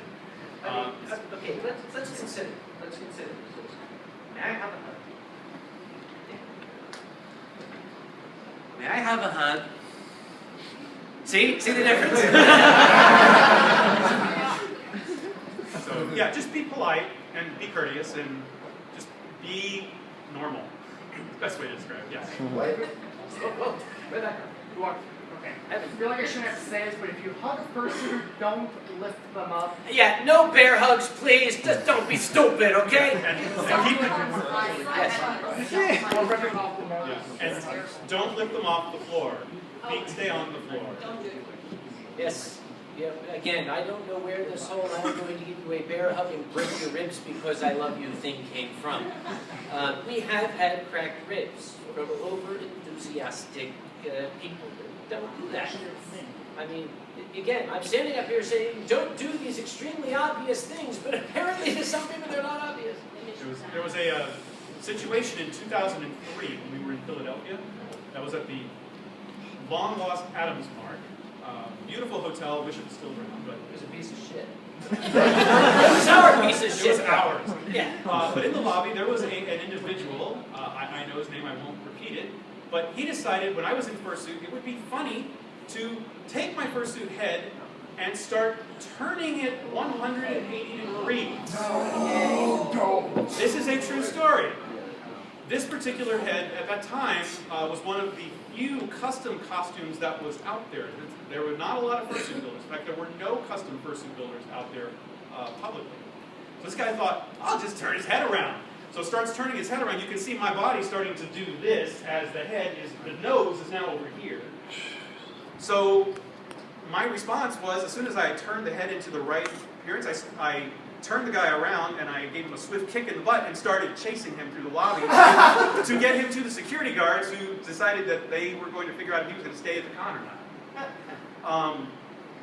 Okay, let's consider. Let's consider. May I have a hug? May I have a hug? See the difference? So yeah, just be polite and be courteous and just be normal. Best way to describe it, yes. Whoa, where'd that come? Okay. I feel like I shouldn't have to say this, but if you hug a fursuiter, don't lift them up. Yeah, no bear hugs, please. Just don't be stupid, okay? And keep it, Or rip them off the nose. yeah, and don't lift them off the floor. Feet stay on the floor. Don't do it. Yes. Yeah, again, I don't know where this whole "I'm going to give you a bear hug and break your ribs because I love you" thing came from. We have had cracked ribs from over-enthusiastic people. Don't do that. I mean, again, I'm standing up here saying, don't do these extremely obvious things, but apparently to some people they're not obvious. There was a situation in 2003 when we were in Philadelphia. That was at the long-lost Adams Mark. Beautiful hotel, wish it was still around, but It was a piece of shit. It was our piece of shit. it was ours. Yeah. But in the lobby, there was an individual, I know his name, I won't repeat it, but he decided when I was in fursuit, it would be funny to take my fursuit head and start turning it 180 degrees. This is a true story. This particular head, at that time, was one of the few custom costumes that was out there. There were not a lot of fursuit builders. In fact, there were no custom fursuit builders out there publicly. So this guy thought, I'll just turn his head around. So starts turning his head around. You can see my body starting to do this as the nose is now over here. So my response was, as soon as I turned the head into the right appearance, I turned the guy around and I gave him a swift kick in the butt and started chasing him through the lobby to get him to the security guards who decided that they were going to figure out if he was going to stay at the con or not.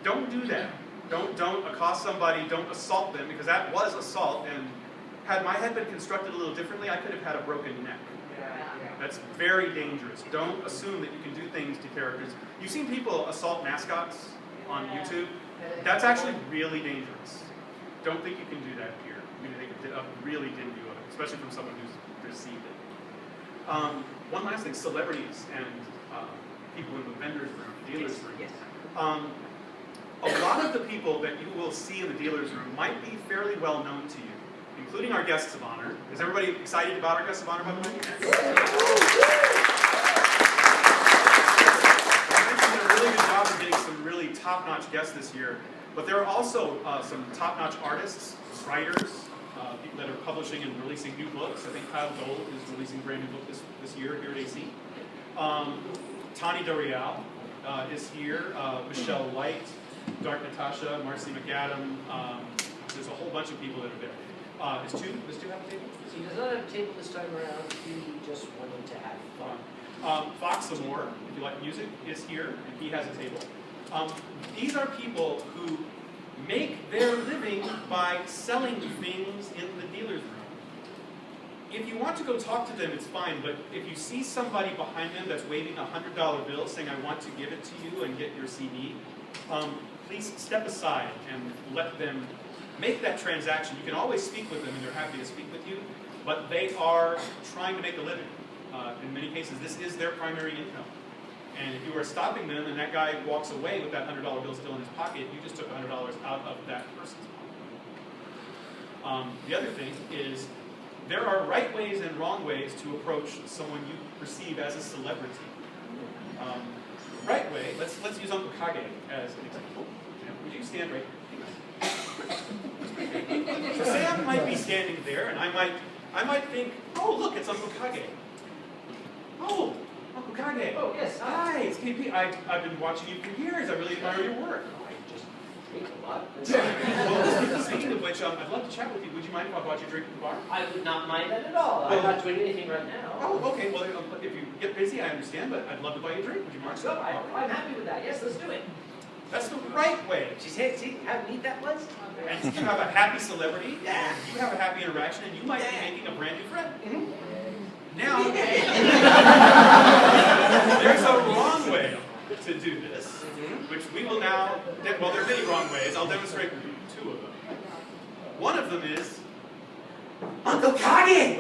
Don't do that. Don't accost somebody, don't assault them, because that was assault, and had my head been constructed a little differently, I could have had a broken neck. That's very dangerous. Don't assume that you can do things to characters. You've seen people assault mascots on YouTube. That's actually really dangerous. Don't think you can do that here. I mean, they really didn't do it, especially from someone who's received it. One last thing, celebrities and people in the vendor's room, dealer's room. Yes. A lot of the people that you will see in the dealer's room might be fairly well known to you, including our guests of honor. Is everybody excited about our guests of honor, by the way? Did a really good job of getting some really top-notch guests this year, but there are also some top-notch artists, writers, people that are publishing and releasing new books. I think Kyle Dole is releasing a brand new book this year here at AC. Tani Dorial is here, Michelle Light, Dark Natasha, Marcy McAdam. There's a whole bunch of people that are there. Does Stu have a table? He does not have a table this time around. He just wanted to have fun. Fox Amore, if you like music, is here, and he has a table. These are people who make their living by selling things in the dealer's room. If you want to go talk to them, it's fine, but if you see somebody behind them that's waving a $100 bill saying, I want to give it to you and get your CD, please step aside and let them make that transaction. You can always speak with them, and they're happy to speak with you, but they are trying to make a living. In many cases, this is their primary income. And if you are stopping them and that guy walks away with that $100 bill still in his pocket, you just took $100 out of that person's pocket. The other thing is, there are right ways and wrong ways to approach someone you perceive as a celebrity. Right way, let's use Uncle Kage as an example. Would you stand right here? So Sam might be standing there, and I might think, oh look, it's Uncle Kage. Oh, Uncle Kage. Oh, yes, Hi, it's KP. I've been watching you for years. I really admire your work. I just drink a lot. Well, speaking of which, I'd love to chat with you. Would you mind if I bought you a drink at the bar? I would not mind that at all. I'm not doing anything right now. Oh, okay. Well, if you get busy, I understand, but I'd love to buy you a drink. Would you mind? So I'm happy with that. Yes, let's do it. That's the right way. See how neat that was? And you have a happy celebrity, and you have a happy interaction, and you might be making a brand new friend. Now, there's a wrong way to do this, which we will now, well, there are many wrong ways. I'll demonstrate two of them. One of them is, Uncle Kage!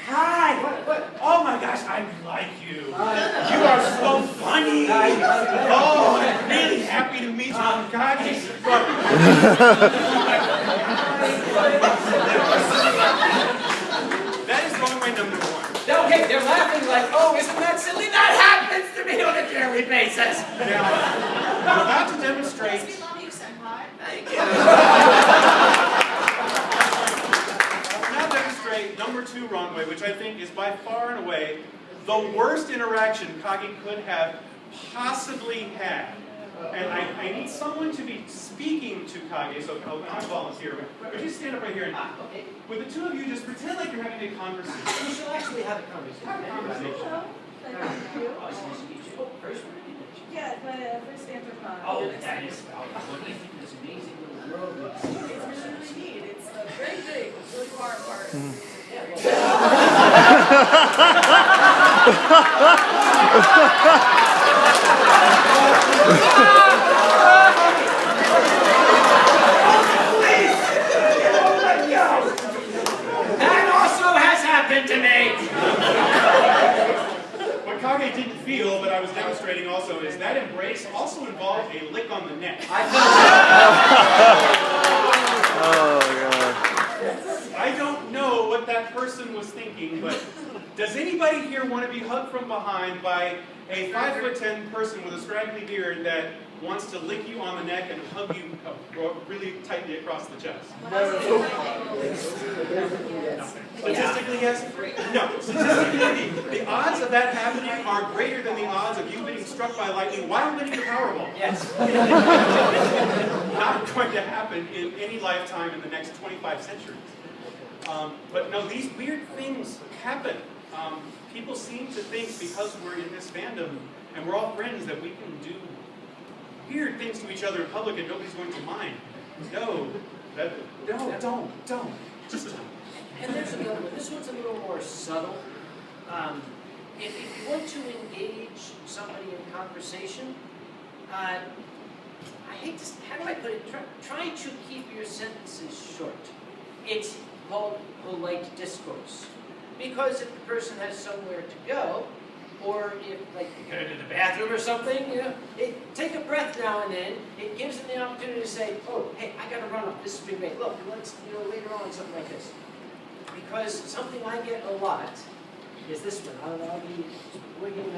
Hi! What? Oh my gosh, I like you. You are so funny. Oh, I'm really happy to meet you, Uncle Kage. That is wrong way number one. Okay, they're laughing like, oh, isn't that silly? That happens to me on a daily basis. Now, I'm about to demonstrate. We love you, senpai. Thank you. I'll now demonstrate number two wrong way, which I think is by far and away the worst interaction Kage could have possibly had. And I need someone to be speaking to Kage, so I'm a volunteer. Would you stand up right here and Okay. with the two of you just pretend like you're having a conversation. We shall actually have a conversation. Have a conversation. Hello. Nice to meet you. Oh, it's nice to meet you. Oh, first, where did you meet you? Yeah, it's my first Anthrocon. Oh, that is, what do you think of this amazing little world? It's really neat. It's very big. It's really far apart. That also has happened to me. What Kage didn't feel, but I was demonstrating also, is that embrace also involved a lick on the neck. I don't know what that person was thinking, but does anybody here want to be hugged from behind by a 5'10" person with a scraggly beard that wants to lick you on the neck and hug you really tightly across the chest? Statistically, yes? No. Statistically, the odds of that happening are greater than the odds of you being struck by lightning while winning the Powerball. Yes. Not going to happen in any lifetime in the next 25 centuries. But no, these weird things happen. People seem to think because we're in this fandom and we're all friends that we can do weird things to each other in public and nobody's going to mind. No, don't. Just don't. And there's another one. This one's a little more subtle. If you want to engage somebody in conversation, I hate to, how do I put it? Try to keep your sentences short. It's called polite discourse. Because if the person has somewhere to go, or if, like, you go to the bathroom or something, you know, take a breath now and then. It gives them the opportunity to say, oh, hey, I got to run up. This has been great. Look, let's, later on, something like this. Because something I get a lot is this one. I'll be wigging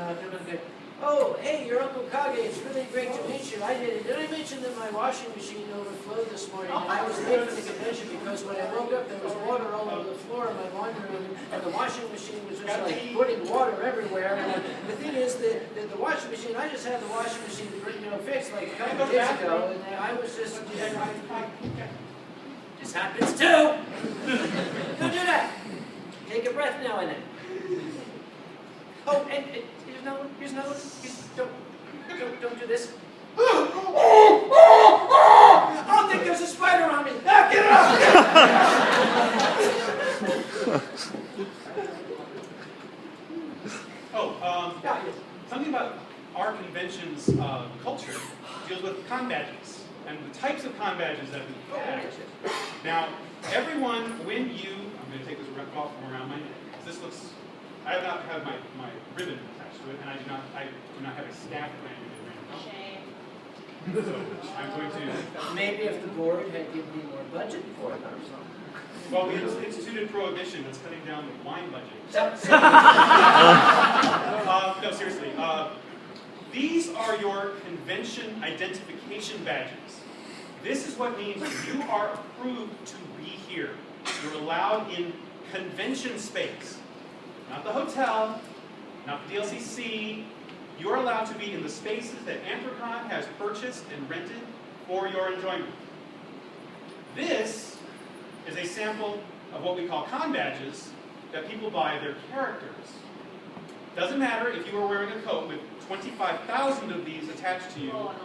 good. Oh, hey, your Uncle Kage. It's really great to meet you. Did I mention that my washing machine overflowed this morning? And I was late for the convention because when I woke up, there was water all over the floor in my laundry room, and the washing machine was just like putting water everywhere. And the thing is that the washing machine, I just had the washing machine fixed like a couple of days ago, and I was just, this happens too. Don't do that. Take a breath now and then. Oh, and here's another one. Don't do this. Oh, think there's a spider on me. Ah, get it off. Something about our convention's culture deals with con badges and the types of con badges that we have. Now, everyone, when you, I'm going to take this off from around my neck. This looks, I have not had my ribbon attached to it, and I do not have a staff brand. Shame. So I'm going to. Maybe if the board had given me more budget for it. Well, we instituted Prohibition that's cutting down the wine budget. No, seriously. These are your convention identification badges. This is what means you are approved to be here. You're allowed in convention space. Not the hotel, not the DLCC. You're allowed to be in the spaces that Anthrocon has purchased and rented for your enjoyment. This is a sample of what we call con badges that people buy their characters. Doesn't matter if you are wearing a coat with 25,000 of these attached to you. Oh,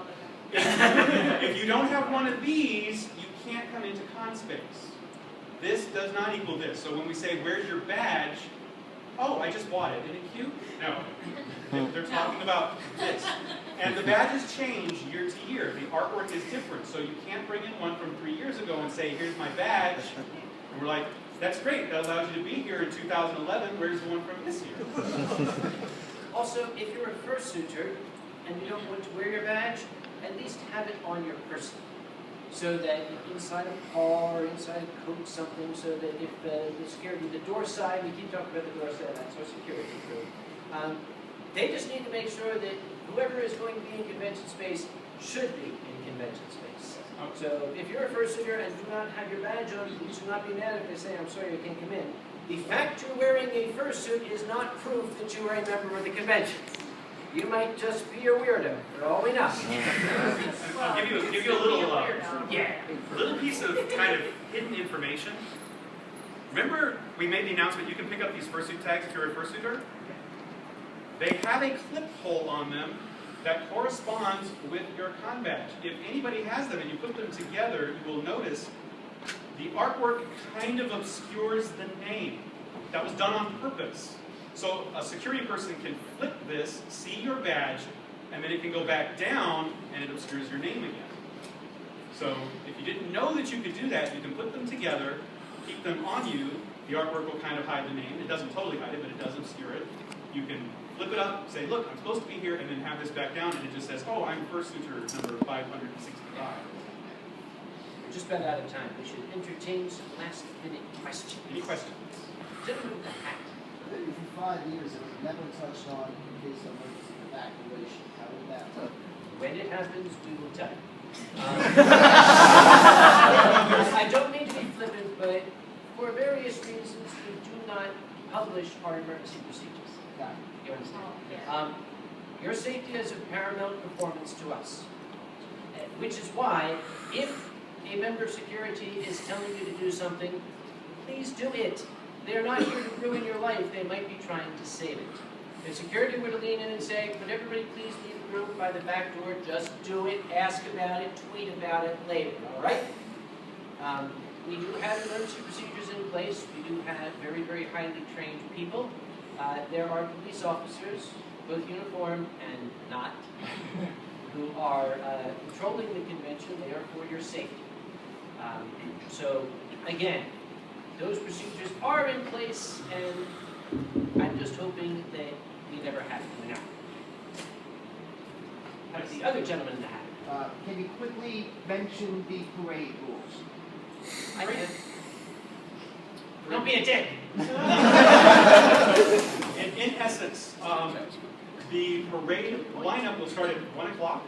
another If you don't have one of these, you can't come into con space. This does not equal this. So when we say, where's your badge? Oh, I just bought it. Isn't it cute? No. They're talking about this. And the badges change year to year. The artwork is different. So you can't bring in one from 3 years ago and say, here's my badge. And we're like, that's great. That allows you to be here in 2011. Where's the one from this year? Also, if you're a fursuiter and you don't want to wear your badge, at least have it on your person. So that inside a car or inside a coat something, so that if the security, the door side, we keep talking about the door side, that's our security crew. They just need to make sure that whoever is going to be in convention space should be in convention space. So if you're a fursuiter and do not have your badge on, please do not be mad if they say, I'm sorry, you can't come in. The fact you're wearing a fursuit is not proof that you are a member of the convention. You might just be a weirdo, for all we know. I'll give you a little piece of kind of hidden information. Remember, we made the announcement you can pick up these fursuit tags if you're a fursuiter? They have a clip hole on them that corresponds with your con badge. If anybody has them and you put them together, you will notice the artwork kind of obscures the name. That was done on purpose. So a security person can flip this, see your badge, and then it can go back down and it obscures your name again. So if you didn't know that you could do that, you can put them together, keep them on you. The artwork will kind of hide the name. It doesn't totally hide it, but it does obscure it. You can flip it up, say, look, I'm supposed to be here, and then have this back down, and it just says, oh, I'm Fursuiter number 565. We're just about out of time. We should entertain some last-minute questions. Any questions? Gentleman with the hat. For 5 years, it was never touched on in case of emergency evacuation. How would that work? When it happens, we will tell you. I don't mean to be flippant, but for various reasons, we do not publish our emergency procedures. Got it. You understand? Yeah. Your safety is of paramount performance to us, which is why, if a member of security is telling you to do something, please do it. They're not here to ruin your life. They might be trying to save it. If security were to lean in and say, could everybody please leave the room by the back door, just do it, ask about it, tweet about it later, all right? We do have emergency procedures in place. We do have very, very highly trained people. There are police officers, both uniform and not, who are controlling the convention. They are for your safety. So, again, those procedures are in place, and I'm just hoping that we never have to now. How does the other gentleman in the hat? Can you quickly mention the parade rules? I can. Don't be a dick. In essence, the parade lineup will start at 1 o'clock.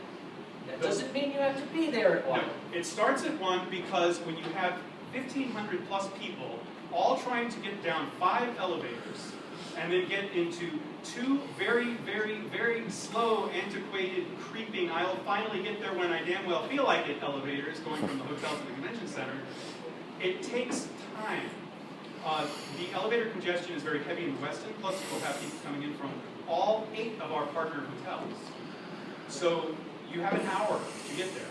That doesn't mean you have to be there at 1. No, it starts at 1 because when you have 1,500 plus people all trying to get down 5 elevators and then get into 2 very, very, very slow, antiquated, creeping, I'll finally get there when I damn well feel like it elevators going from the hotel to the convention center, it takes time. The elevator congestion is very heavy in Weston, plus we'll have people coming in from all 8 of our partner hotels. So you have an hour to get there.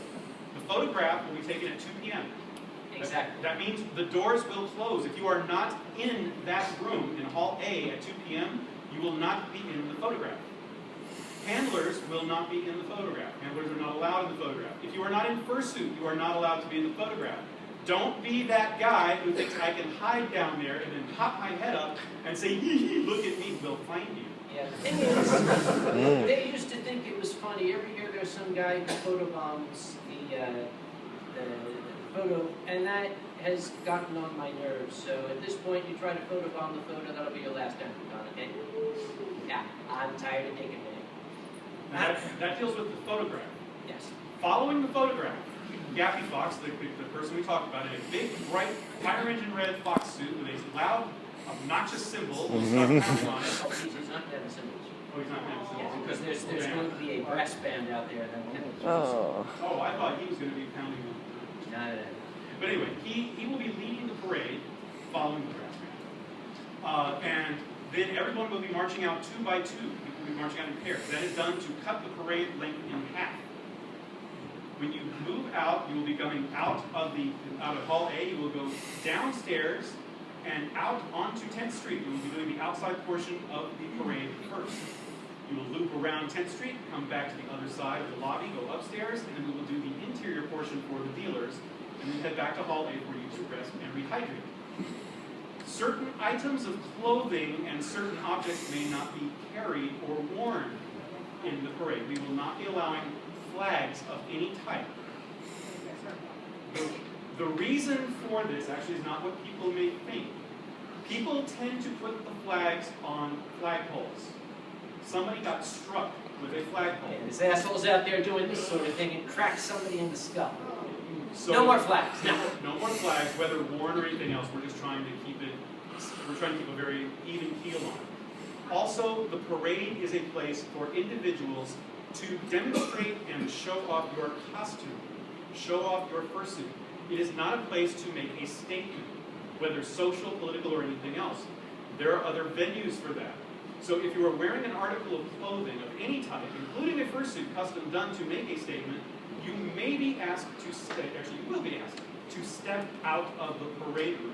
The photograph will be taken at 2 p.m. Exactly. That means the doors will close. If you are not in that room in Hall A at 2 p.m., you will not be in the photograph. Handlers will not be in the photograph. Handlers are not allowed in the photograph. If you are not in fursuit, you are not allowed to be in the photograph. Don't be that guy who thinks I can hide down there and then pop my head up and say, hee hee, look at me, we'll find you. Yeah, the thing is, they used to think it was funny. Every year there's some guy who photobombs the photo, and that has gotten on my nerves. So at this point, you try to photobomb the photo, that'll be your last Anthrocon, okay? Yeah, I'm tired of taking it. That deals with the photograph. Yes. Following the photograph, Gappy Fox, the person we talked about, in a big, bright, fire engine red fox suit with a loud obnoxious symbol will start pounding on it. Oh, he's not having symbols. Oh, he's not having Yeah, symbols. because there's going to be a brass band out there that will. Oh, I thought he was going to be pounding on it. No. But anyway, he will be leading the parade, following the brass band. And then everyone will be marching out 2 by 2. People will be marching out in pairs. That is done to cut the parade length in half. When you move out, you will be coming out of Hall A. You will go downstairs and out onto 10th Street. You will be doing the outside portion of the parade first. You will loop around 10th Street, come back to the other side of the lobby, go upstairs, and then we will do the interior portion for the dealers, and then head back to Hall A for you to rest and rehydrate. Certain items of clothing and certain objects may not be carried or worn in the parade. We will not be allowing flags of any type. The reason for this actually is not what people may think. People tend to put the flags on flagpoles. Somebody got struck with a flagpole. Yeah, this asshole's out there doing this sort of thing and cracks somebody in the skull. So, no more flags. No more flags, whether worn or anything else. We're just trying to keep it. We're trying to keep a very even keel on it. Also, the parade is a place for individuals to demonstrate and show off your costume, show off your fursuit. It is not a place to make a statement, whether social, political, or anything else. There are other venues for that. So if you are wearing an article of clothing of any type, including a fursuit custom done to make a statement, you may be asked to actually you will be asked to step out of the parade route.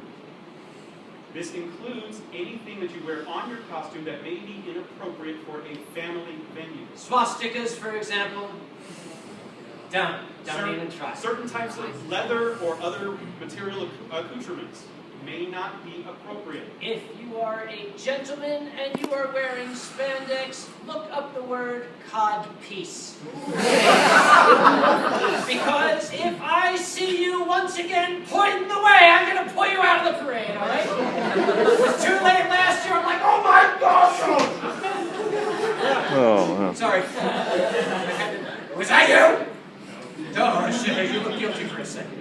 This includes anything that you wear on your costume that may be inappropriate for a family venue. Swastikas, for example. Don't even try. Certain types of leather or other material accoutrements may not be appropriate. If you are a gentleman and you are wearing spandex, look up the word codpiece. Because if I see you once again pointing the way, I'm going to pull you out of the parade, all right? It was too late last year. I'm like, oh my gosh! Oh, Sorry. Was that you? Oh, shit, you look guilty for a second.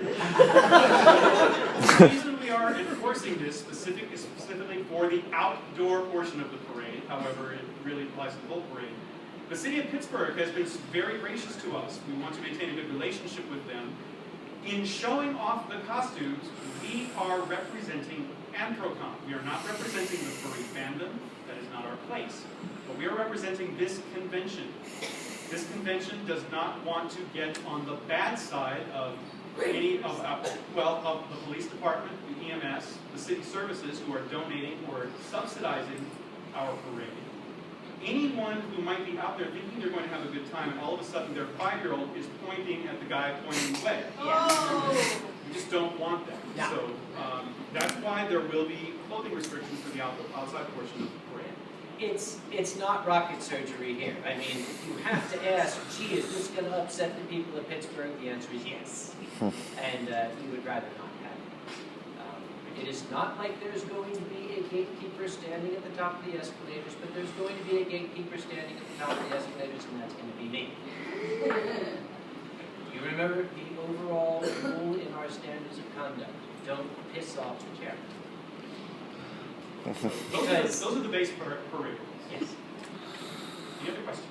The reason we are enforcing this specifically for the outdoor portion of the parade, however, it really applies to the whole parade. The city of Pittsburgh has been very gracious to us. We want to maintain a good relationship with them. In showing off the costumes, we are representing Anthrocon. We are not representing the furry fandom. That is not our place. But we are representing this convention. This convention does not want to get on the bad side of any of the police department, the EMS, the city services who are donating or subsidizing our parade. Anyone who might be out there thinking they're going to have a good time and all of a sudden their 5-year-old is pointing at the guy pointing away. Oh. We just don't want that. No. So that's why there will be clothing restrictions for the outside portion of the parade. It's not rocket surgery here. I mean, you have to ask, gee, is this going to upset the people of Pittsburgh? The answer is yes. And we would rather not have it. It is not like there's going to be a gatekeeper standing at the top of the escalators, but there's going to be a gatekeeper standing at the top of the escalators, and that's going to be me. You remember the overall rule in our standards of conduct. Don't piss off the chair. Those are the base parade. Yes. Any other questions?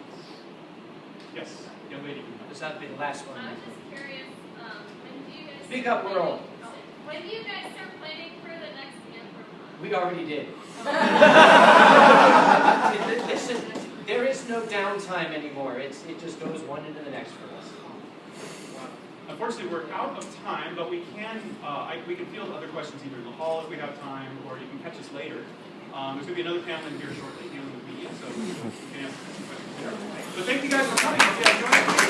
Yes, young lady. This will be the last one. I was just curious, when do you guys Speak start up, we're all. planning- When do you guys start planning for the next Anthrocon? We already did. Listen, there is no downtime anymore. It just goes one into the next for us. Unfortunately, we're out of time, but we can field other questions either in the hall if we have time, or you can catch us later. There's going to be another panel in here shortly dealing with media, so you can ask questions there. So thank you guys for coming. Hope you guys enjoyed it.